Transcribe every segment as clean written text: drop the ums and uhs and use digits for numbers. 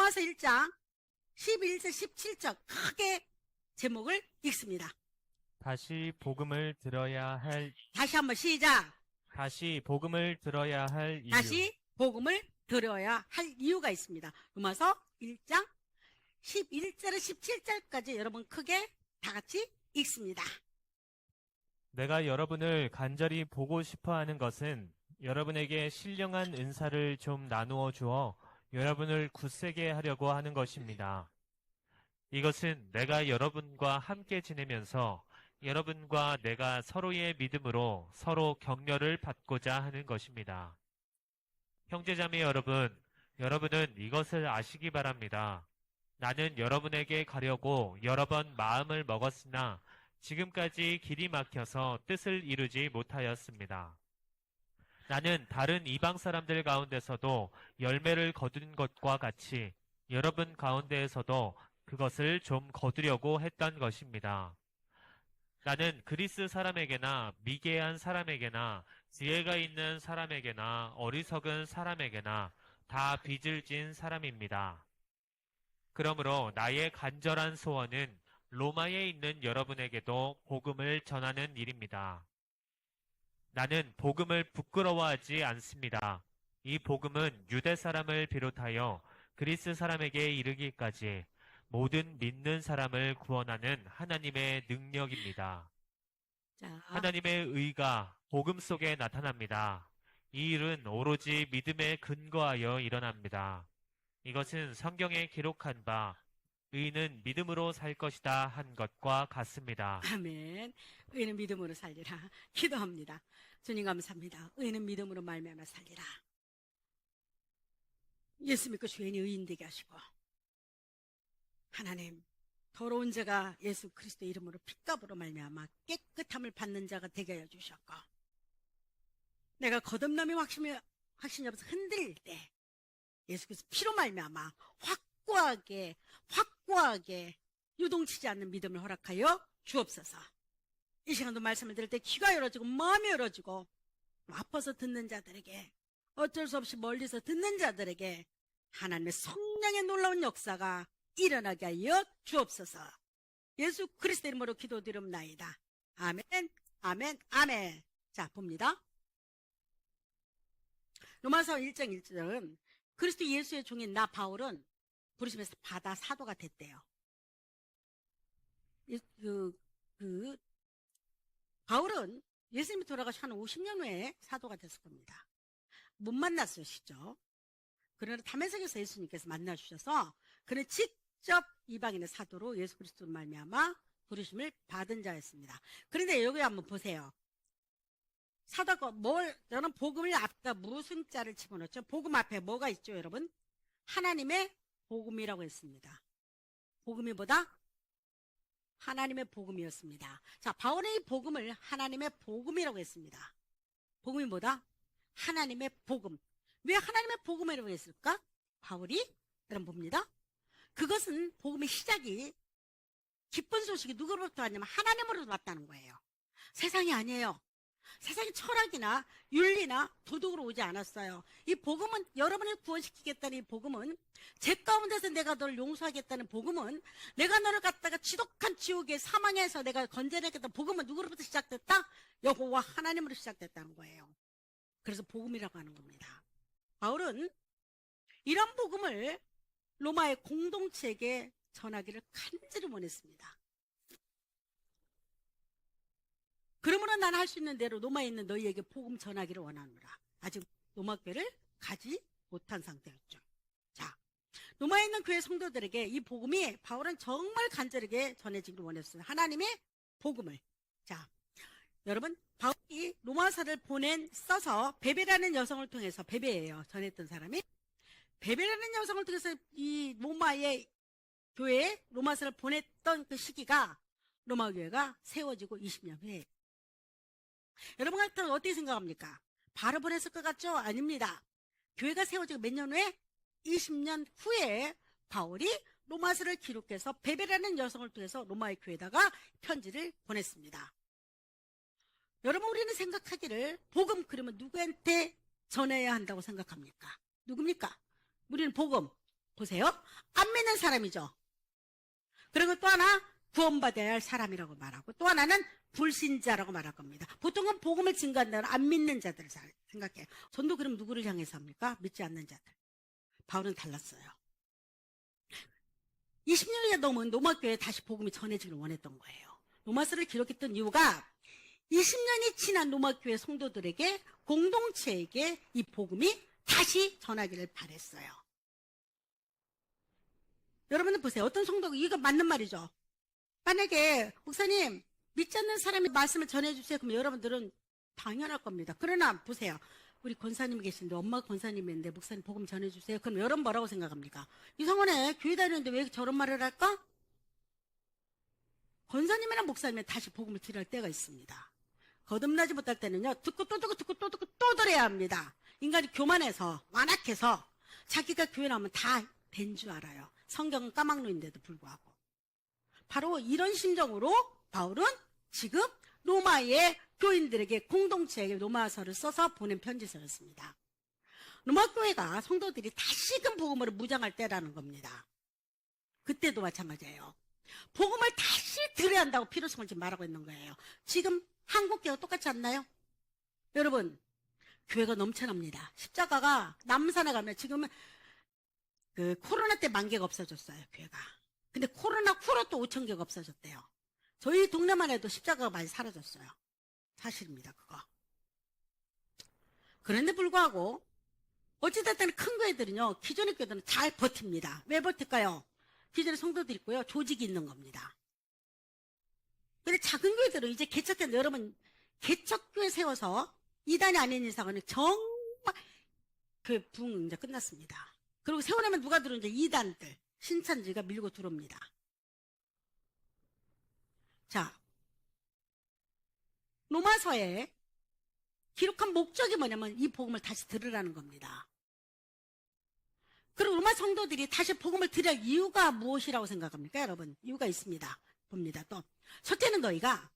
로마서 1장 11절 17절 크게 제목을 읽습니다. 다시 복음을 들어야 할 다시 한번 시작. 다시 복음을 들어야 할 이유. 다시 복음을 들어야 할 이유가 있습니다. 로마서 1장 11절에 17절까지 여러분 크게 다 같이 읽습니다. 내가 여러분을 간절히 보고 싶어 하는 것은 여러분에게 신령한 은사를 좀 나누어 주어 여러분을 굳세게 하려고 하는 것입니다. 이것은 내가 여러분과 함께 지내면서 여러분과 내가 서로의 믿음으로 서로 격려를 받고자 하는 것입니다. 형제자매 여러분, 여러분은 이것을 아시기 바랍니다. 나는 여러분에게 가려고 여러 번 마음을 먹었으나 지금까지 길이 막혀서 뜻을 이루지 못하였습니다. 나는 다른 이방 사람들 가운데서도 열매를 거둔 것과 같이 여러분 가운데에서도 그것을 좀 거두려고 했던 것입니다. 나는 그리스 사람에게나 미개한 사람에게나 지혜가 있는 사람에게나 어리석은 사람에게나 다 빚을 진 사람입니다. 그러므로 나의 간절한 소원은 로마에 있는 여러분에게도 복음을 전하는 일입니다. 나는 복음을 부끄러워하지 않습니다. 이 복음은 유대 사람을 비롯하여 그리스 사람에게 이르기까지 모든 믿는 사람을 구원하는 하나님의 능력입니다. 자, 하나님의 의가 복음 속에 나타납니다. 이 일은 오로지 믿음에 근거하여 일어납니다. 이것은 성경에 기록한 바 의인은 믿음으로 살 것이다 한 것과 같습니다. 아멘. 의인은 믿음으로 살리라. 기도합니다. 주님 감사합니다. 의인은 믿음으로 말미암아 살리라. 예수 믿고 주인이 의인 되게 하시고 하나님 더러운 자가 예수 그리스도 이름으로 핏값으로 말미암아 깨끗함을 받는 자가 되게 하여 주셨고 내가 거듭남이 확신이 없어서 흔들릴 때 예수 그리스도 피로 말미암아 확고하게 유동치지 않는 믿음을 허락하여 주옵소서. 이 시간도 말씀을 들을 때 귀가 열어지고 마음이 열어지고 아파서 듣는 자들에게 어쩔 수 없이 멀리서 듣는 자들에게 하나님의 성령의 놀라운 역사가 일어나게 하여 주옵소서. 예수 그리스도 이름으로 기도드립나이다. 아멘, 아멘, 아멘. 자, 봅니다. 로마서 1장 1절은 그리스도 예수의 종인 나 바울은 부르심에서 받아 사도가 됐대요. 바울은 예수님이 돌아가시 한 50년 후에 사도가 됐을 겁니다. 못 만났으시죠. 그러나 담에색에서 예수님께서 만나주셔서 그는 직접 이방인의 사도로 예수 그리스도로 말미암아 부르심을 받은 자였습니다. 그런데 여기 한번 보세요. 사도가 저는 복음을 앞다 무슨 자를 집어넣었죠? 복음 앞에 뭐가 있죠, 여러분? 하나님의 복음이라고 했습니다. 복음이 뭐다? 하나님의 복음이었습니다. 자, 바울의 복음을 하나님의 복음이라고 했습니다. 복음이 뭐다? 하나님의 복음. 왜 하나님의 복음이라고 했을까? 바울이? 여러분 봅니다. 그것은 복음의 시작이 기쁜 소식이 누구로부터 왔냐면 하나님으로부터 왔다는 거예요. 세상이 아니에요. 세상의 철학이나 윤리나 도덕으로 오지 않았어요. 이 복음은 여러분을 구원시키겠다는 이 복음은 죄 가운데서 내가 너를 용서하겠다는 복음은 내가 너를 갖다가 지독한 지옥의 사망에서 내가 건져내겠다는 복음은 누구로부터 시작됐다? 여호와 하나님으로 시작됐다는 거예요. 그래서 복음이라고 하는 겁니다. 바울은 이런 복음을 로마의 공동체에게 전하기를 간절히 원했습니다. 그러므로 난 할 수 있는 대로 로마에 있는 너희에게 복음 전하기를 원하노라. 아직 로마 교회를 가지 못한 상태였죠. 자, 로마에 있는 교회 성도들에게 이 복음이 바울은 정말 간절하게 전해지기를 원했어요. 하나님의 복음을. 자, 여러분 바울이 로마서를 써서 베베라는 여성을 통해서 베베예요. 전했던 사람이. 베베라는 여성을 통해서 이 로마의 교회에 로마서를 보냈던 그 시기가 로마 교회가 세워지고 20년 후에. 여러분 같으면 어떻게 생각합니까? 바로 보냈을 것 같죠? 아닙니다. 교회가 세워지고 몇 년 후에? 20년 후에 바울이 로마서를 기록해서 베베라는 여성을 통해서 로마의 교회에다가 편지를 보냈습니다. 여러분 우리는 생각하기를 복음 그러면 누구한테 전해야 한다고 생각합니까? 누굽니까? 우리는 복음 보세요. 안 믿는 사람이죠. 그리고 또 하나 구원받아야 할 사람이라고 말하고 또 하나는 불신자라고 말할 겁니다. 보통은 복음을 증거한다는 안 믿는 자들을 생각해요. 전도 그럼 누구를 향해서 합니까? 믿지 않는 자들. 바울은 달랐어요. 20년이 넘은 로마교회에 다시 복음이 전해지길 원했던 거예요. 로마서를 기록했던 이유가 20년이 지난 로마교회 성도들에게 공동체에게 이 복음이 다시 전하기를 바랬어요. 여러분들 보세요. 어떤 성도가 이거 맞는 말이죠. 만약에 목사님 믿지 않는 사람이 말씀을 전해주세요. 그럼 여러분들은 당연할 겁니다. 그러나 보세요. 우리 권사님이 계신데 엄마가 권사님인데 목사님 복음 전해주세요. 그럼 여러분 뭐라고 생각합니까? 이상하네. 교회 다니는데 왜 저런 말을 할까? 권사님이나 목사님은 다시 복음을 드려야 할 때가 있습니다. 거듭나지 못할 때는요. 듣고 또 듣고 듣고 또 듣고 또 들어야 합니다. 인간이 교만해서 완악해서 자기가 교회 나오면 다 된 줄 알아요. 성경은 까막눈인데도 불구하고. 바로 이런 심정으로 바울은 지금 로마의 교인들에게 공동체에게 로마서를 써서 보낸 편지서였습니다. 로마 교회가 성도들이 다시금 복음으로 무장할 때라는 겁니다. 그때도 마찬가지예요. 복음을 다시 들어야 한다고 필요성을 지금 말하고 있는 거예요. 지금 한국교회가 똑같지 않나요? 여러분, 교회가 넘쳐납니다. 십자가가 남산에 가면 지금은 코로나 때 10,000개가 없어졌어요, 교회가. 근데 코로나 후로 또 5,000개가 없어졌대요. 저희 동네만 해도 십자가가 많이 사라졌어요. 사실입니다, 그거. 그런데 불구하고 어찌됐든 큰 교회들은요, 기존의 교회들은 잘 버팁니다. 왜 버틸까요? 기존의 성도들이 있고요, 조직이 있는 겁니다. 근데 작은 교회들은 이제 개척했는데 여러분, 개척교회 세워서 이단이 아닌 이상은 정말 그 부흥 이제 끝났습니다. 그리고 세워내면 누가 들어오는지 이단들, 신천지가 밀고 들어옵니다. 자, 로마서에 기록한 목적이 뭐냐면 이 복음을 다시 들으라는 겁니다. 그리고 로마 성도들이 다시 복음을 들을 이유가 무엇이라고 생각합니까, 여러분? 이유가 있습니다. 봅니다. 또 첫째는 너희가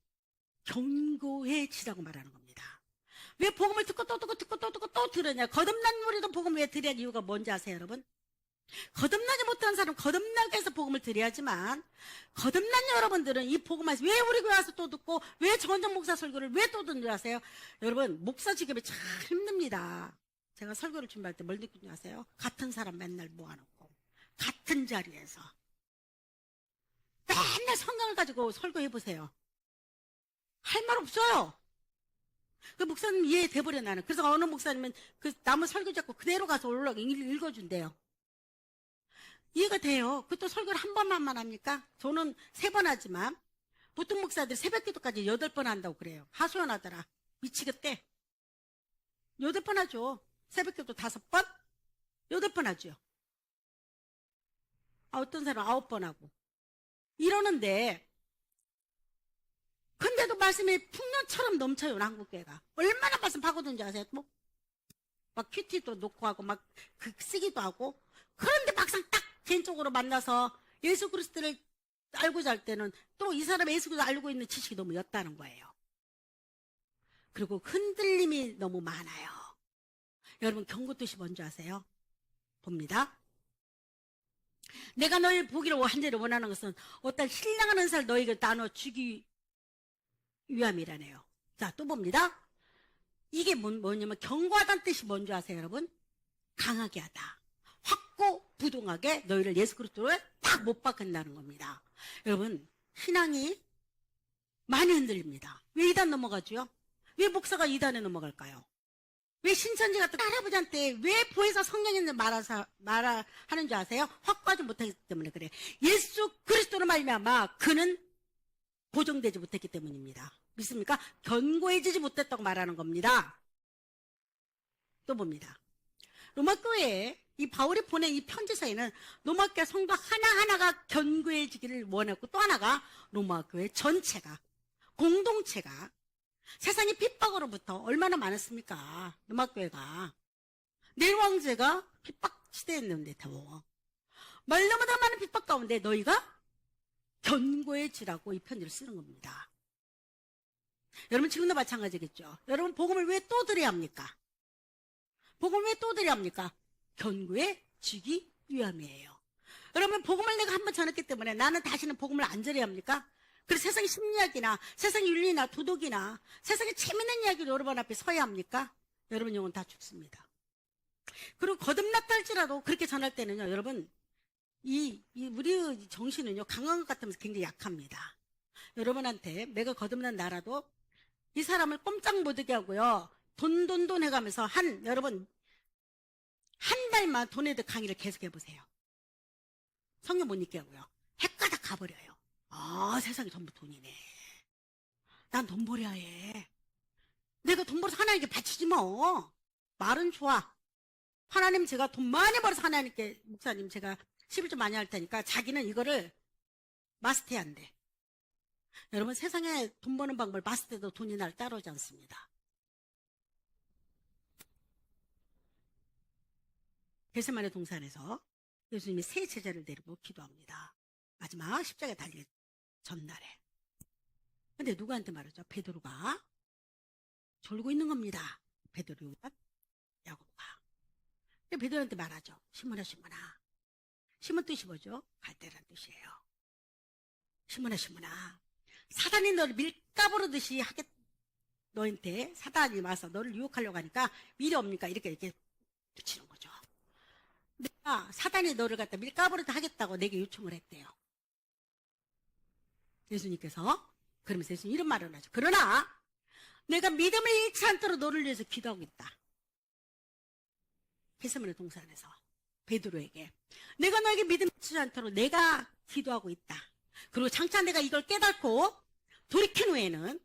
견고해지라고 말하는 겁니다. 왜 복음을 듣고 또 듣고 듣고 또 듣고 또 들으냐? 거듭난 우리도 복음 왜 들어야 할 이유가 뭔지 아세요, 여러분? 거듭나지 못한 사람은 거듭나게 해서 복음을 드려야지만 거듭난 여러분들은 이 복음에서 왜 우리 교회 와서 또 듣고 왜 정원정 목사 설교를 왜 또 듣는 줄 아세요? 여러분 목사 직업이 참 힘듭니다. 제가 설교를 준비할 때 뭘 느낀 줄 아세요? 같은 사람 맨날 모아놓고 같은 자리에서 맨날 성경을 가지고 설교해보세요. 할 말 없어요. 그 목사님 이해돼버려 나는. 그래서 어느 목사님은 그 남은 설교 잡고 그대로 가서 올라가 읽어준대요. 이해가 돼요. 그것도 설교를 한 번만 합니까? 저는 3번 하지만 보통 목사들 새벽 기도까지 8번 한다고 그래요. 하소연 하더라. 미치겠대. 8번 하죠. 새벽 기도 5번? 8번 하죠. 어떤 사람은 9번 하고. 이러는데 근데도 말씀이 풍년처럼 넘쳐요. 한국교회가. 얼마나 말씀 바꾸던지 아세요? 막 큐티도 놓고 하고 막 쓰기도 하고. 그런데 막상 딱 개인적으로 만나서 예수 그리스도를 알고자 할 때는 또 이 사람이 예수 그리스도를 알고 있는 지식이 너무 옅다는 거예요. 그리고 흔들림이 너무 많아요. 여러분 경고 뜻이 뭔지 아세요? 봅니다. 내가 너희를 보기를 완전히 원하는 것은 어떤 신령한 은사를 너희에게 나눠주기 위함이라네요. 자, 또 봅니다. 이게 뭐냐면 견고하다는 뜻이 뭔지 아세요, 여러분? 강하게 하다. 확고부동하게 너희를 예수 그리스도로 딱 못 박힌다는 겁니다. 여러분, 신앙이 많이 흔들립니다. 왜 이단 넘어가죠? 왜 목사가 이단에 넘어갈까요? 왜 신천지 같은 할아버지한테 왜 보혜사 성령님을 말하는 줄 아세요? 확고하지 못하기 때문에 그래. 예수 그리스도로 말미암아 그는 고정되지 못했기 때문입니다. 믿습니까? 견고해지지 못했다고 말하는 겁니다. 또 봅니다. 로마교회에 이 바울이 보낸 이 편지서에는 로마교회 성도 하나하나가 견고해지기를 원했고 또 하나가 로마교회 전체가 공동체가 세상의 핍박으로부터 얼마나 많았습니까? 로마교회가 네로 황제가 핍박 시대였는데 더 말로마다 많은 핍박 가운데 너희가 견고해지라고 이 편지를 쓰는 겁니다. 여러분 지금도 마찬가지겠죠. 여러분 복음을 왜 또 드려야 합니까? 복음을 왜 또 드려야 합니까? 견고해지기 위함이에요. 여러분, 복음을 내가 한번 전했기 때문에 나는 다시는 복음을 안 전해야 합니까? 그래서 세상의 심리학이나 세상의 윤리나 도덕이나 세상의 재밌는 이야기를 여러분 앞에 서야 합니까? 여러분 영혼 다 죽습니다. 그리고 거듭났다 할지라도 그렇게 전할 때는요, 여러분, 우리의 정신은요, 강한 것 같으면서 굉장히 약합니다. 여러분한테 내가 거듭난 나라도 이 사람을 꼼짝 못하게 하고요, 돈 해가면서 여러분, 한 달만 돈에도 강의를 계속 해보세요. 성경 못 읽게 하고요. 헷가닥 가버려요. 아, 세상이 전부 돈이네. 난 돈 벌어야 해. 내가 돈 벌어서 하나님께 바치지 뭐. 말은 좋아. 하나님 제가 돈 많이 벌어서 하나님께, 목사님 제가 11조 많이 할 테니까 자기는 이거를 마스터해야 한대. 여러분, 세상에 돈 버는 방법을 마스터해도 돈이 날 따라오지 않습니다. 겟세마네 동산에서 예수님이 세 제자를 데리고 기도합니다. 마지막 십자가에 달릴 전날에. 근데 누구한테 말하죠? 베드로가 졸고 있는 겁니다. 베드로가 야곱과. 근데 베드로한테 말하죠. 시몬아. 시몬 뜻이 뭐죠? 갈대란 뜻이에요. 시몬아. 사단이 너를 밀가부르듯이 너한테 사단이 와서 너를 유혹하려고 하니까 미리 옵니까? 이렇게 붙이는 거죠. 내가 사단이 너를 갖다 밀가부르듯 하겠다고 내게 요청을 했대요. 예수님께서. 그러면서 예수님 이런 말을 하죠. 그러나 내가 믿음을 잃지 않도록 너를 위해서 기도하고 있다. 겟세마네 동산에서 베드로에게 내가 너에게 믿음을 잃지 않도록 내가 기도하고 있다. 그리고 장차 내가 이걸 깨닫고 돌이킨 후에는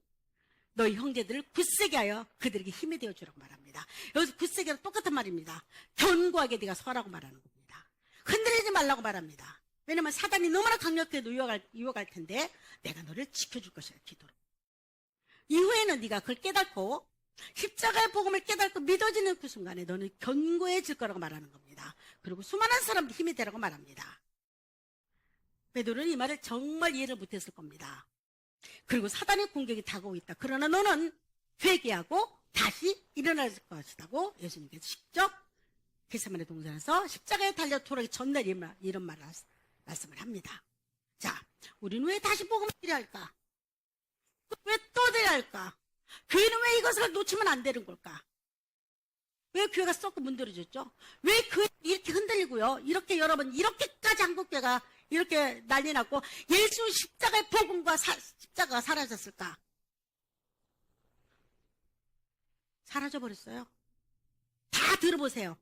너희 형제들을 굳세게 하여 그들에게 힘이 되어주라고 말합니다. 여기서 굳세게랑 똑같은 말입니다. 견고하게 네가 서라고 말하는 겁니다. 흔들리지 말라고 말합니다. 왜냐면 사단이 너무나 강력하게 유혹할 텐데 내가 너를 지켜줄 것이야, 기도로. 이후에는 네가 그걸 깨닫고 십자가의 복음을 깨닫고 믿어지는 그 순간에 너는 견고해질 거라고 말하는 겁니다. 그리고 수많은 사람들 힘이 되라고 말합니다. 베드로는 이 말을 정말 이해를 못했을 겁니다. 그리고 사단의 공격이 다가오고 있다. 그러나 너는 회개하고 다시 일어날 것이라고 예수님께서 직접 겟세마네 동산에서 십자가에 달려 돌아가기 전날 이런 말씀을 합니다. 자, 우리는 왜 다시 복음을 드려야 할까? 왜 또 드려야 할까? 교회는 왜 이것을 놓치면 안 되는 걸까? 왜 교회가 썩고 문드러졌죠? 왜 교회가 이렇게 흔들리고요? 이렇게 여러분, 이렇게까지 한국교회가 이렇게 난리 났고 예수 십자가의 복음과 십자가가 사라졌을까? 사라져버렸어요. 다 들어보세요.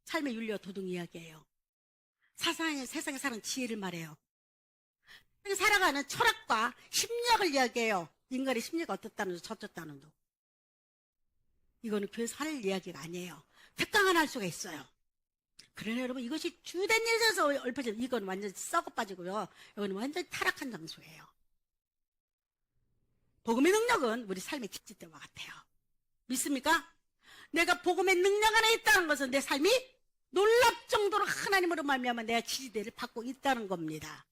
삶의 윤리와 도덕 이야기예요. 세상에 사는 지혜를 말해요. 살아가는 철학과 심리학을 이야기해요. 인간의 심리가 어떻다는 둥 저렇다는 둥. 이거는 교회에서 할 이야기가 아니에요. 특강 하나 할 수가 있어요. 그러나 여러분, 이것이 주된 일에서 얽혀져. 이건 완전 썩어 빠지고요. 이건 완전 타락한 장소예요. 복음의 능력은 우리 삶의 지지대와 같아요. 믿습니까? 내가 복음의 능력 안에 있다는 것은 내 삶이 놀랍 정도로 하나님으로 말미암아 내가 지지대를 받고 있다는 겁니다.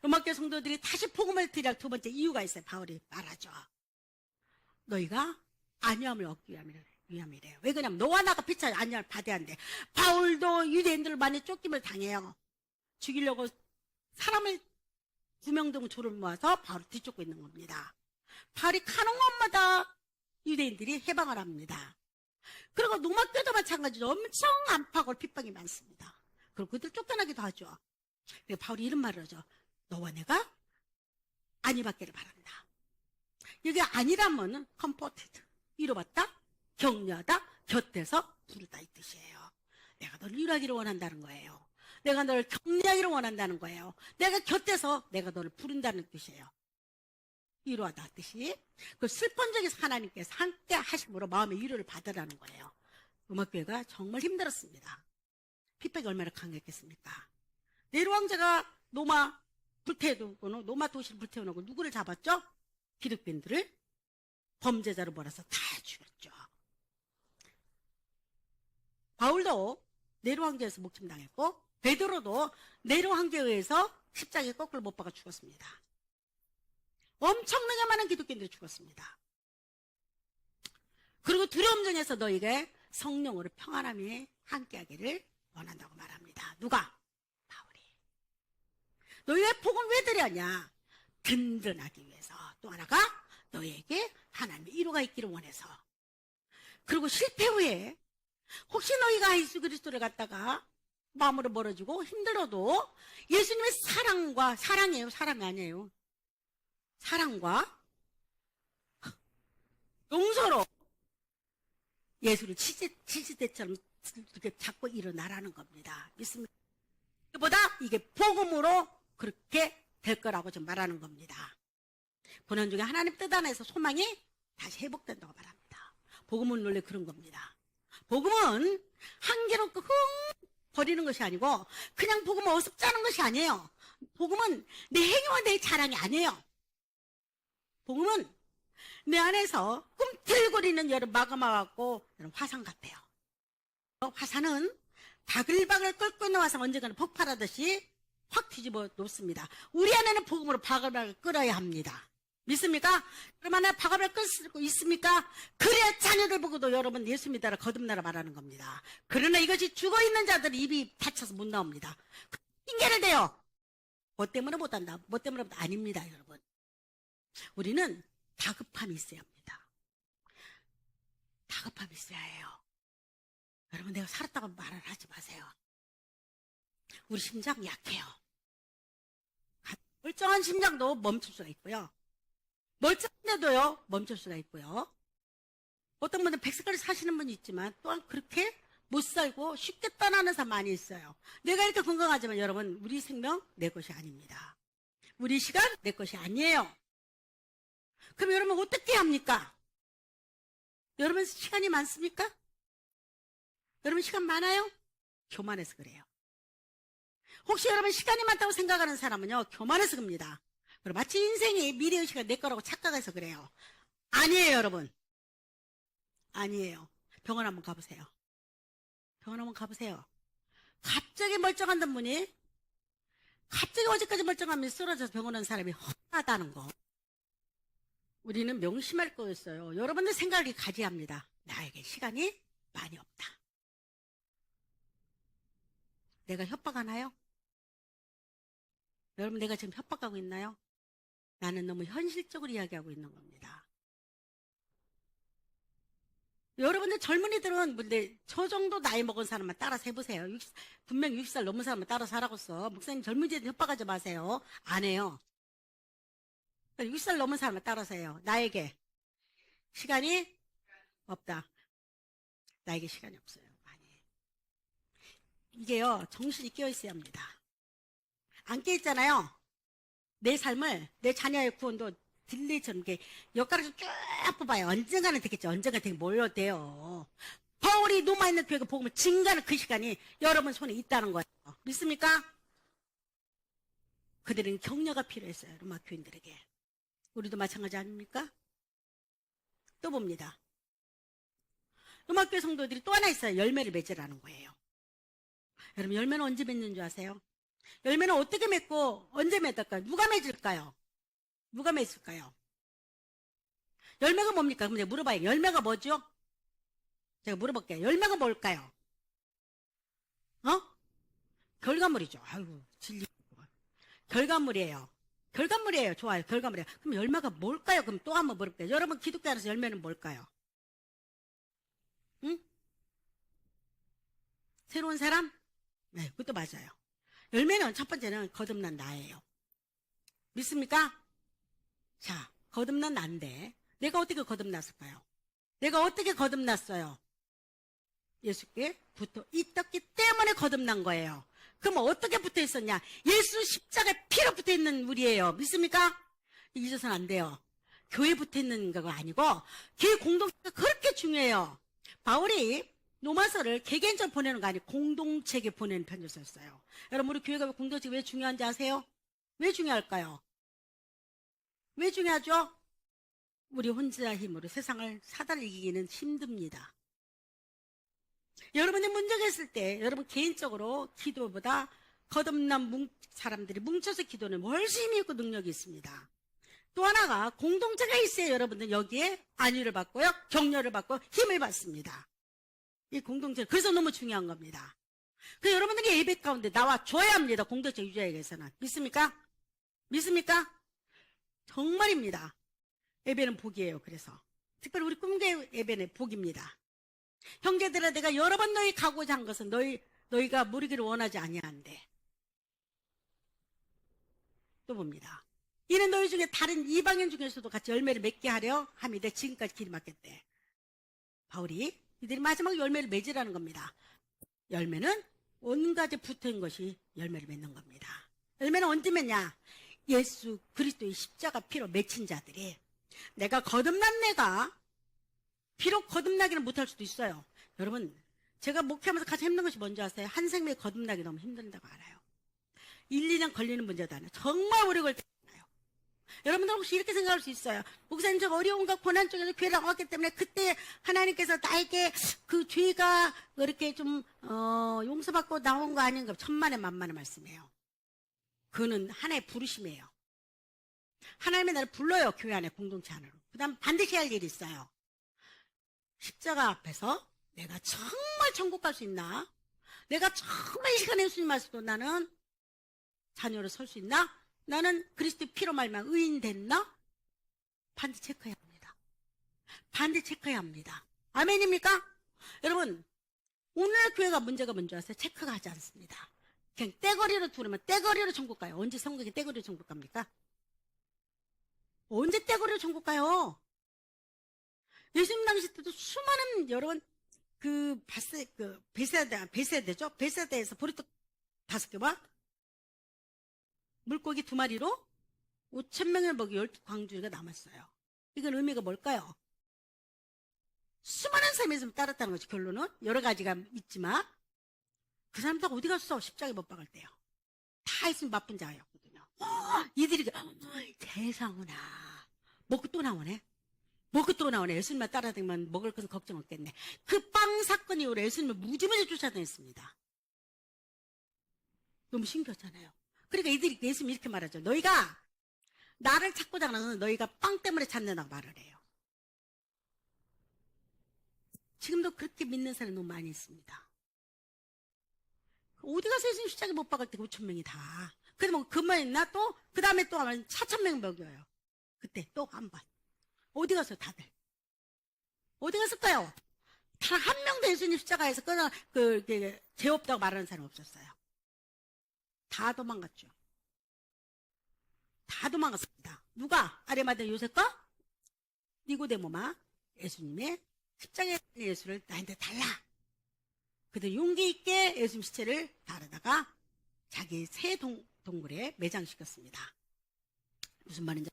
로마교회 성도들이 다시 복음을 드릴 두 번째 이유가 있어요. 바울이 말하죠. 너희가 안위함을 얻기 위함이래요. 왜 그러냐면 너와 나가 피차 안위함을 받아야 한대. 바울도 유대인들을 많이 쫓김을 당해요. 죽이려고 사람을 9명 정도 조를 모아서 바울을 뒤쫓고 있는 겁니다. 바울이 가는 곳마다 유대인들이 해방을 합니다. 그리고 로마교도 마찬가지로 엄청 안팎으로 핍박이 많습니다. 그리고 그들 쫓겨나기도 하죠. 그래서 바울이 이런 말을 하죠. 너와 내가 안위 받기를 바란다. 여기 안위라면 comforted, 위로받다, 격려하다, 곁에서 부르다 이 뜻이에요. 내가 너를 위로하기를 원한다는 거예요. 내가 너를 격려하기를 원한다는 거예요. 내가 곁에서 내가 너를 부른다는 뜻이에요. 위로하다 뜻이. 그 슬픈 적에서 하나님께서 함께 하심으로 마음의 위로를 받으라는 거예요. 로마교회가 정말 힘들었습니다. 핍박이 얼마나 강했겠습니까? 네로 왕자가 로마 도시를 불태워놓고 누구를 잡았죠? 기독교인들을 범죄자로 몰아서 다 죽였죠. 바울도 네로 황제에서 목침당했고 베드로도 네로 황제에 의해서 십자가에 거꾸로 못 박아 죽었습니다. 엄청나게 많은 기독교인들이 죽었습니다. 그리고 두려움 중에서 너에게 성령으로 평안함이 함께하기를 원한다고 말합니다. 누가? 바울이. 너희의 복은 왜 드렸냐? 든든하기 위해서. 또 하나가 너희에게 하나님의 위로가 있기를 원해서. 그리고 실패 후에 혹시 너희가 예수 그리스도를 갖다가 마음으로 멀어지고 힘들어도 예수님의 사랑이에요. 사람이 아니에요. 사랑과 용서로 예수를 치즈대처럼 이렇게 잡고 일어나라는 겁니다. 믿습니까? 그보다 이게 복음으로 그렇게 될 거라고 좀 말하는 겁니다. 본원 중에 하나님 뜻 안에서 소망이 다시 회복된다고 말합니다. 복음은 원래 그런 겁니다. 복음은 한계롭고 버리는 것이 아니고 그냥 복음을 어습자는 것이 아니에요. 복음은 내 행위와 내 자랑이 아니에요. 복음은 내 안에서 꿈틀거리는 여러 마감하고 화산 같아요. 화산은 바글바글 끓고 있는 화산 언젠가는 폭발하듯이 확 뒤집어 놓습니다. 우리 안에는 복음으로 바글바글 끓어야 합니다. 믿습니까? 그러면 바글바글 끓고 있습니까? 그래야 자녀들 보고도 여러분 예수 믿어라 거듭나라 말하는 겁니다. 그러나 이것이 죽어있는 자들은 입이 닫혀서 못 나옵니다. 핑계를 대요. 뭐 때문에 못한다. 뭐 때문에 못한다. 아닙니다, 여러분. 우리는 다급함이 있어야 합니다. 다급함이 있어야 해요. 여러분, 내가 살았다고 말을 하지 마세요. 우리 심장 약해요. 멀쩡한 심장도 멈출 수가 있고요. 멀쩡한데도요, 멈출 수가 있고요. 어떤 분들은 100세까지 사시는 분이 있지만 또한 그렇게 못 살고 쉽게 떠나는 사람 많이 있어요. 내가 이렇게 건강하지만 여러분, 우리 생명 내 것이 아닙니다. 우리 시간 내 것이 아니에요. 그럼 여러분 어떻게 합니까? 여러분 시간이 많습니까? 여러분 시간 많아요? 교만해서 그래요. 혹시 여러분 시간이 많다고 생각하는 사람은요, 교만해서 그럽니다. 그리고 마치 인생이 미래의 시간 내 거라고 착각해서 그래요. 아니에요, 여러분. 아니에요. 병원 한번 가보세요. 병원 한번 가보세요. 갑자기 멀쩡한 분이 갑자기 어제까지 멀쩡하면 쓰러져서 병원 온 사람이 헛하다는 거. 우리는 명심할 거였어요. 여러분들 생각이 가지합니다. 나에게 시간이 많이 없다. 내가 협박하나요? 여러분, 내가 지금 협박하고 있나요? 나는 너무 현실적으로 이야기하고 있는 겁니다. 여러분들 젊은이들은 근데 저 정도 나이 먹은 사람만 따라서 해보세요. 분명 60살 넘은 사람만 따라서 하라고 써. 목사님 젊은이들 협박하지 마세요. 안 해요. 60살 넘은 사람을 따라서 해요. 나에게 시간이 없다. 나에게 시간이 없어요. 아니. 이게요, 정신이 깨어있어야 합니다. 안 깨있잖아요. 내 삶을, 내 자녀의 구원도 딜레이처럼 이렇게 엿가락을 쭉 뽑아요. 언젠가는 되겠죠. 언젠가 되게 몰려 돼요. 바울이 노마있는 교회가 복음을 증가하는 그 시간이 여러분 손에 있다는 거예요. 믿습니까? 그들은 격려가 필요했어요. 로마 교인들에게. 우리도 마찬가지 아닙니까? 또 봅니다. 로마교회 성도들이 또 하나 있어요. 열매를 맺으라는 거예요. 여러분, 열매는 언제 맺는 줄 아세요? 열매는 어떻게 맺고 언제 맺을까요? 누가 맺을까요? 누가 맺을까요? 열매가 뭡니까? 그럼 제가 물어봐요. 열매가 뭐죠? 제가 물어볼게요. 열매가 뭘까요? 결과물이죠. 아이고, 진리. 결과물이에요. 결과물이에요. 좋아요. 결과물이에요. 그럼 열매가 뭘까요? 그럼 또 한번 물어볼게요. 여러분, 기독교 안에서 열매는 뭘까요? 응? 새로운 사람? 네, 그것도 맞아요. 열매는 첫 번째는 거듭난 나예요. 믿습니까? 자, 거듭난 나인데 내가 어떻게 거듭났을까요? 내가 어떻게 거듭났어요? 예수께 붙어 있었기 때문에 거듭난 거예요. 그럼 어떻게 붙어 있었냐? 예수 십자가에 피로 붙어 있는 우리예요. 믿습니까? 잊어서는 안 돼요. 교회에 붙어 있는 거가 아니고 교회 공동체가 그렇게 중요해요. 바울이 로마서를 개개인적으로 보내는 거 아니고 공동체에 보내는 편지였어요. 여러분, 우리 교회가 공동체가 왜 중요한지 아세요? 왜 중요할까요? 왜 중요하죠? 우리 혼자 힘으로 세상을 사단을 이기기는 힘듭니다. 여러분이 문제가 있을 때 여러분 개인적으로 기도보다 거듭난 사람들이 뭉쳐서 기도는 훨씬 힘이 있고 능력이 있습니다. 또 하나가 공동체가 있어야 여러분들 여기에 안위를 받고요, 격려를 받고 힘을 받습니다. 이 공동체, 그래서 너무 중요한 겁니다. 그 여러분들이 예배 가운데 나와 줘야 합니다. 공동체 유지하기 위해서는. 믿습니까? 믿습니까? 정말입니다. 예배는 복이에요. 그래서 특별히 우리 꿈교회 예배는 복입니다. 형제들아, 내가 여러 번 너희 가고자 한 것은 너희가 무르기를 원하지 아니하는데. 또 봅니다. 이는 너희 중에 다른 이방인 중에서도 같이 열매를 맺게 하려 함이되 지금까지 길이 막혔대. 바울이 이들이 마지막 열매를 맺으라는 겁니다. 열매는 온가지 붙은 것이 열매를 맺는 겁니다. 열매는 언제 맺냐? 예수 그리스도의 십자가 피로 맺힌 자들이, 내가 거듭난 내가 비록 거듭나기는 못할 수도 있어요. 여러분, 제가 목회하면서 가장 힘든 것이 뭔지 아세요? 한 생명에 거듭나기 너무 힘든다고 알아요. 1, 2년 걸리는 문제도 아니에요. 정말 오래 걸리잖아요. 여러분들 혹시 이렇게 생각할 수 있어요. 목사님, 저 어려움과 고난 쪽에서 교회에 나왔기 때문에 그때 하나님께서 나에게 그 죄가 이렇게 좀 용서받고 나온 거 아닌가. 천만의 만만의 말씀이에요. 그는 하나의 부르심이에요. 하나님이 나를 불러요. 교회 안에 공동체 안으로. 그 다음 반드시 할 일이 있어요. 십자가 앞에서 내가 정말 천국 갈 수 있나? 내가 정말 이 시간에 예수님 말씀도 나는 자녀로 설 수 있나? 나는 그리스도의 피로 말미암아 의인 됐나? 반드시 체크해야 합니다. 반드시 체크해야 합니다. 아멘입니까? 여러분, 오늘 교회가 문제가 뭔지 아세요? 체크가 하지 않습니다. 그냥 떼거리로 두르면 떼거리로 천국 가요. 언제 성경이 떼거리로 천국 갑니까? 언제 떼거리로 천국 가요? 예수님 당시 때도 수많은 여러분 베세다죠? 베세다에서 보리떡 5개와 물고기 2마리로 5,000명을 먹이 12광주가 남았어요. 이건 의미가 뭘까요? 수많은 사람이 있으면 따랐다는 거죠. 결론은 여러 가지가 있지만 그 사람 다 어디 갔어? 십자가에 못 박을 때요. 다 있으면 바쁜 자였거든요. 이들이 세상구나. 먹고 또 나오네. 먹고 또 나오네. 예수님만 따라다니면 먹을 것은 걱정 없겠네. 그 빵 사건 이후로 예수님을 무지무지 쫓아다녔습니다. 너무 신기하잖아요. 그러니까 이들이 예수님 이렇게 말하죠. 너희가 나를 찾고자 하는 너희가 빵 때문에 찾는다고 말을 해요. 지금도 그렇게 믿는 사람이 너무 많이 있습니다. 어디 가서 예수님 십자가에 못 박을 때 5,000명이 다. 근데 뭐 그만 있나 또? 그 다음에 또 하면 4,000명 먹여요. 그때 또 한 번. 어디 가서 다들? 어디 갔을까요? 단 한 명도 예수님 십자가에서 죄 없다고 말하는 사람 없었어요. 다 도망갔죠. 다 도망갔습니다. 누가? 아레마다 요셉과 니고데모마 예수님의 십자가의 예수를 나한테 달라. 그들 용기 있게 예수님 시체를 다루다가 자기 새 동굴에 매장시켰습니다. 무슨 말인지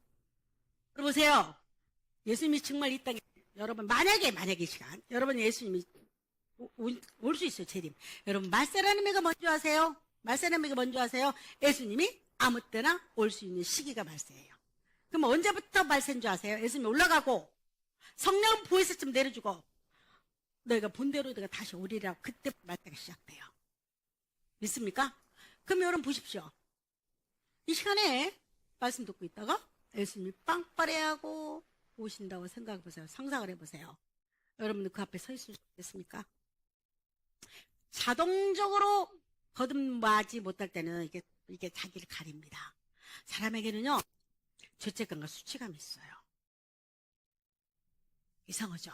들어보세요. 예수님이 정말 이 땅에 여러분 만약에 이 시간 여러분 예수님이 올 수 있어요. 재림. 여러분 말세라는 의미가 뭔지 아세요? 말세라는 의미가 뭔지 아세요? 예수님이 아무 때나 올 수 있는 시기가 말세예요. 그럼 언제부터 말세인 줄 아세요? 예수님이 올라가고 성령 보혜사쯤 내려주고 너희가 본대로 너희가 다시 오리라고 그때 말세가 시작돼요. 믿습니까? 그럼 여러분 보십시오. 이 시간에 말씀 듣고 있다가 예수님이 빵빠레하고 오신다고 생각해 보세요. 상상을 해보세요. 여러분들 그 앞에 서 있을 수 있겠습니까? 자동적으로 거듭나지 못할 때는 이게 자기를 가립니다. 사람에게는요, 죄책감과 수치감이 있어요. 이상하죠?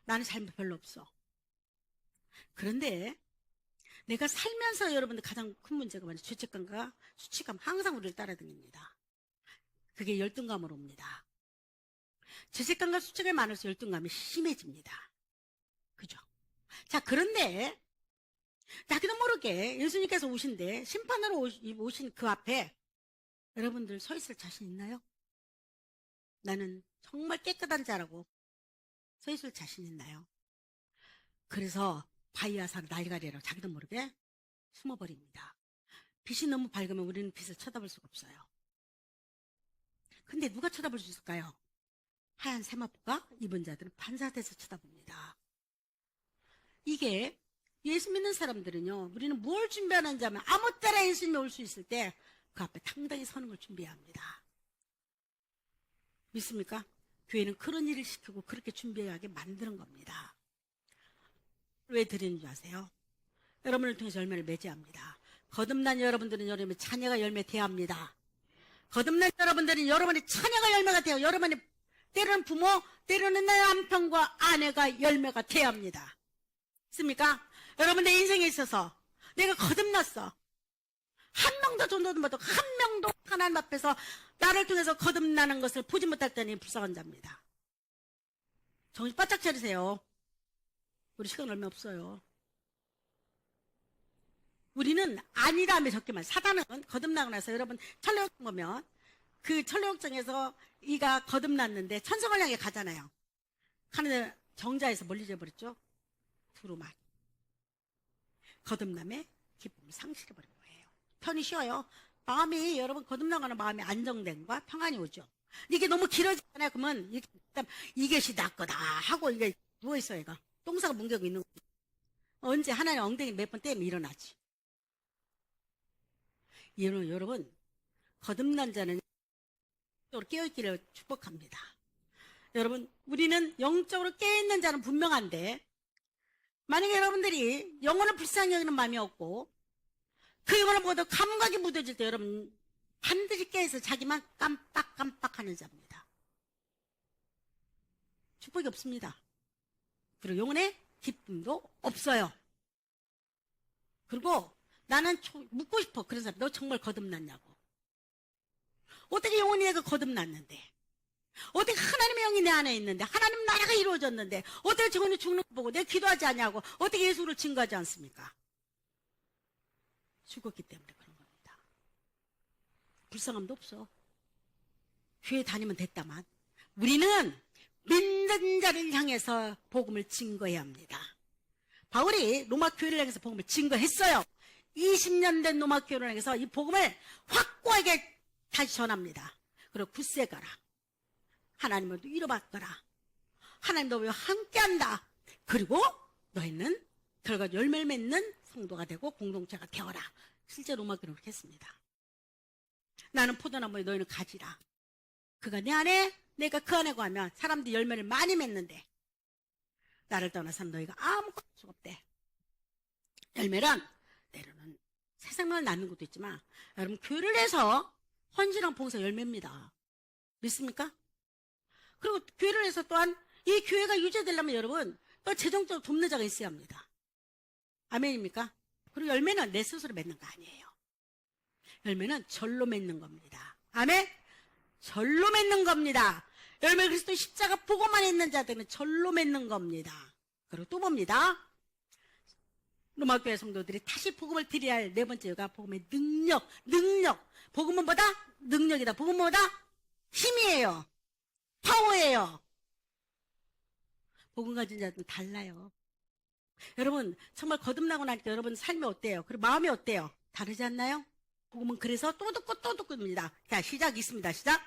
나는 잘못 별로 없어. 그런데 내가 살면서 여러분들 가장 큰 문제가 뭐냐? 죄책감과 수치감 항상 우리를 따라다닙니다. 그게 열등감으로 옵니다. 죄책감과 수치감이 많아서 열등감이 심해집니다. 그죠? 자, 그런데 자기도 모르게 예수님께서 오신데 심판으로 오신 그 앞에 여러분들 서 있을 자신 있나요? 나는 정말 깨끗한 자라고 서 있을 자신 있나요? 그래서 바위아사를 날가리라고 자기도 모르게 숨어버립니다. 빛이 너무 밝으면 우리는 빛을 쳐다볼 수가 없어요. 근데 누가 쳐다볼 수 있을까요? 하얀 세마포가 입은 자들은 반사돼서 쳐다봅니다. 이게 예수 믿는 사람들은요, 우리는 뭘 준비하는지 하면 아무 때나 예수님이 올 수 있을 때 그 앞에 당당히 서는 걸 준비해야 합니다. 믿습니까? 교회는 그런 일을 시키고 그렇게 준비하게 만드는 겁니다. 왜 드리는 줄 아세요? 여러분을 통해서 열매를 맺어야 합니다. 거듭난 여러분들은 여러분의 자녀가 열매돼야 합니다. 거듭난 여러분들은 여러분의 자녀가 열매가 돼요. 여러분의 때로는 부모, 때로는 남편과 아내가 열매가 돼야 합니다. 있습니까? 여러분 내 인생에 있어서 내가 거듭났어. 한 명도 전도도 못하고 한 명도 하나님 앞에서 나를 통해서 거듭나는 것을 보지 못할 때니 불쌍한 자입니다. 정신 바짝 차리세요. 우리 시간 얼마 없어요. 우리는 아니라며 적게만. 사단은 거듭나고 나서 여러분 천례욕장 보면 그 천례욕장에서 이가 거듭났는데 천성을 향해 가잖아요. 하늘 정자에서 멀리 져버렸죠. 두루마리. 거듭남에 기쁨을 상실해버린 거예요. 편히 쉬어요. 마음이 여러분 거듭나가는 마음이 안정됨과 평안이 오죠. 이게 너무 길어지잖아요. 그러면 이것이 나 거다 하고 이게 누워있어요. 얘가 똥싸가 뭉개고 있는 거예요. 언제 하나님 엉덩이 몇 번 때리면 일어나지. 여러분 거듭난 자는 영적으로 깨어있기를 축복합니다. 여러분 우리는 영적으로 깨어있는 자는 분명한데 만약에 여러분들이 영혼을 불쌍히 여기는 마음이 없고 그 영혼을 보고도 감각이 묻어질 때 여러분 반드시 깨어서 자기만 깜빡깜빡하는 자입니다. 축복이 없습니다. 그리고 영혼의 기쁨도 없어요. 그리고 나는 묻고 싶어. 그런 사람 너 정말 거듭났냐고. 어떻게 영혼이 내가 거듭났는데 어떻게 하나님의 영이 내 안에 있는데 하나님 나라가 이루어졌는데 어떻게 저거는 죽는 거 보고 내가 기도하지 않냐고 어떻게 예수를 증거하지 않습니까? 죽었기 때문에 그런 겁니다. 불쌍함도 없어. 교회 다니면 됐다만 우리는 믿는 자를 향해서 복음을 증거해야 합니다. 바울이 로마 교회를 향해서 복음을 증거했어요. 20년 된 로마 교회를 향해서 이 복음을 확고하게 다시 전합니다. 그리고 굳세 가라. 하나님을 위로받거라. 하나님 너와 함께한다. 그리고 너희는 결과 열매를 맺는 성도가 되고 공동체가 되어라. 실제 로마 교회는 그렇게 했습니다. 나는 포도나무에 너희는 가지라. 그가 내 안에 내가 그 안에 거하면 사람들이 열매를 많이 맺는데 나를 떠나서 너희가 아무것도 할 수가 없대. 열매란 때로는 세상만 낳는 것도 있지만 여러분 교회를 해서 헌신한 봉사 열매입니다. 믿습니까? 그리고 교회를 해서 또한 이 교회가 유지되려면 여러분 또 재정적으로 돕는 자가 있어야 합니다. 아멘입니까? 그리고 열매는 내 스스로 맺는 거 아니에요. 열매는 절로 맺는 겁니다. 아멘? 절로 맺는 겁니다. 열매 그리스도 십자가 보고만 있는 자들은 절로 맺는 겁니다. 그리고 또 봅니다. 로마교회 성도들이 다시 복음을 드려야 할 네 번째가 복음의 능력. 복음은 뭐다? 능력이다. 복음은 뭐다? 힘이에요. 파워예요. 복음 가진 자들은 달라요. 여러분 정말 거듭나고 나니까 여러분 삶이 어때요? 그리고 마음이 어때요? 다르지 않나요? 복음은 그래서 또 듣고입니다. 자, 시작 있습니다. 시작.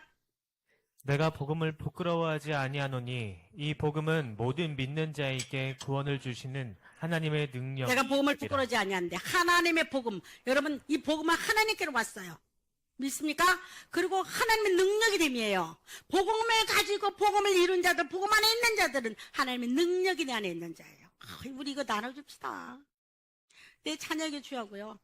내가 복음을 부끄러워하지 아니하노니 이 복음은 모든 믿는 자에게 구원을 주시는 하나님의 능력. 내가 복음을 부끄러워하지 아니하는데 하나님의 복음. 여러분 이 복음은 하나님께로 왔어요. 믿습니까? 그리고 하나님의 능력이 됨이에요. 복음을 가지고 복음을 이룬 자들, 복음 안에 있는 자들은 하나님의 능력이 내 안에 있는 자예요. 우리 이거 나눠줍시다. 내 자녀에게 주하고요.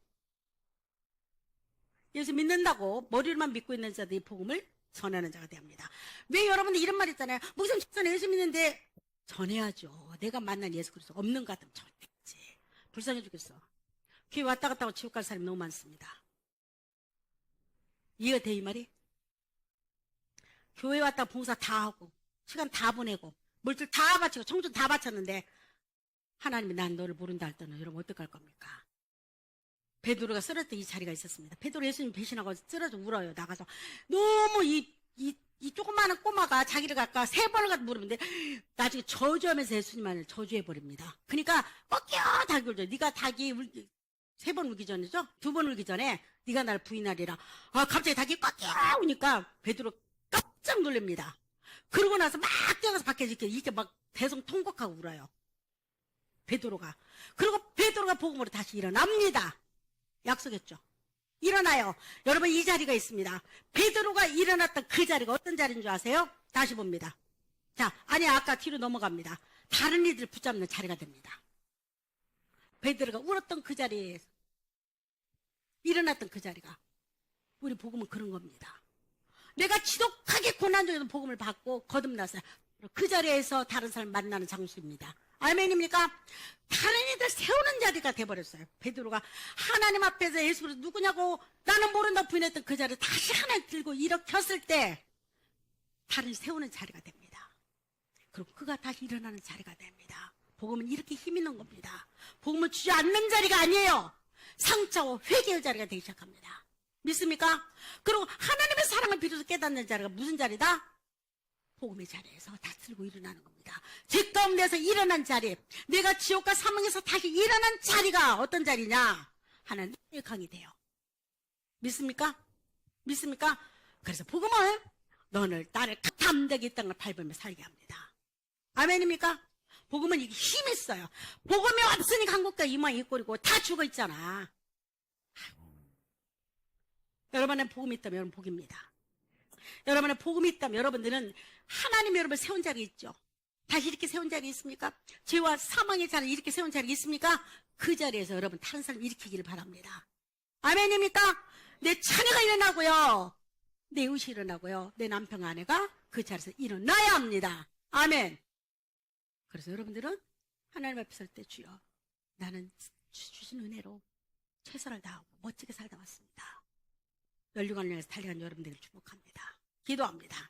예수 믿는다고 머리로만 믿고 있는 자들이 복음을 전하는 자가 됩니다. 왜 여러분들 이런 말 있잖아요. 목사님 집사는 예수 믿는데 전해야죠. 내가 만난 예수 그리스도 없는 것 같으면 전해야지. 불쌍해 죽겠어. 교회 왔다 갔다 하고 지옥 갈 사람이 너무 많습니다. 이해가 돼 이 말이? 교회 왔다 봉사 다 하고 시간 다 보내고 물질 다 바치고 청춘 다 바쳤는데 하나님이 난 너를 모른다 할 때는 여러분 어떡할 겁니까? 베드로가 쓰러졌던 이 자리가 있었습니다. 베드로 예수님 배신하고 쓰러져 울어요. 나가서 너무 이 조그마한 꼬마가 자기를 아까 세 번을 갖다 물었는데 나중에 저주하면서 예수님만을 저주해버립니다. 그러니까 꺾여 닭이 울죠. 네가 닭이 세 번 울기 전이죠? 두 번 울기 전에 네가 날 부인하리라. 갑자기 닭이 꺾여 우니까 베드로 깜짝 놀랍니다. 그러고 나서 막 뛰어가서 밖에 이렇게 막 대성통곡하고 울어요. 베드로가. 그리고 베드로가 복음으로 다시 일어납니다. 약속했죠. 일어나요. 여러분 이 자리가 있습니다. 베드로가 일어났던 그 자리가 어떤 자리인 줄 아세요? 다시 봅니다. 자, 아니 아까 뒤로 넘어갑니다. 다른 이들 붙잡는 자리가 됩니다. 베드로가 울었던 그 자리에서 일어났던 그 자리가 우리 복음은 그런 겁니다. 내가 지독하게 고난 중에서 복음을 받고 거듭났어요. 그 자리에서 다른 사람 만나는 장소입니다. 아멘입니까? 다른 이들 세우는 자리가 돼버렸어요. 베드로가 하나님 앞에서 예수 그리스도 누구냐고 나는 모른다 부인했던 그 자리를 다시 하나 들고 일으켰을 때 다른 세우는 자리가 됩니다. 그리고 그가 다시 일어나는 자리가 됩니다. 복음은 이렇게 힘 있는 겁니다. 복음은 주저앉는 자리가 아니에요. 상처와 회개의 자리가 되기 시작합니다. 믿습니까? 그리고 하나님의 사랑을 비로소 깨닫는 자리가 무슨 자리다? 복음의 자리에서 다 들고 일어나는 겁니다. 죄 가운데서 일어난 자리, 내가 지옥과 사망에서 다시 일어난 자리가 어떤 자리냐? 하나님의 강이 돼요. 믿습니까? 믿습니까? 그래서 복음은 너를 나를 담대하게 이 땅을 밟으며 살게 합니다. 아멘입니까? 복음은 이게 힘이 있어요. 복음이 없으니 한국과 이 모양 이 꼴이고 다 죽어 있잖아. 여러분의 복음이 있다면 여러분 복입니다. 여러분의 복음이 있다면 여러분들은 하나님이 여러분을 세운 자리 있죠. 다시 이렇게 세운 자리 있습니까? 죄와 사망의 자리 이렇게 세운 자리 있습니까? 그 자리에서 여러분 다른 사람 일으키기를 바랍니다. 아멘입니까? 내 자녀가 일어나고요. 내 이웃이 일어나고요. 내 남편 아내가 그 자리에서 일어나야 합니다. 아멘. 그래서 여러분들은 하나님 앞에 설 때 주여 나는 주신 은혜로 최선을 다하고 멋지게 살다 왔습니다. 연류관령에서 달려간 여러분들을 축복합니다. 기도합니다.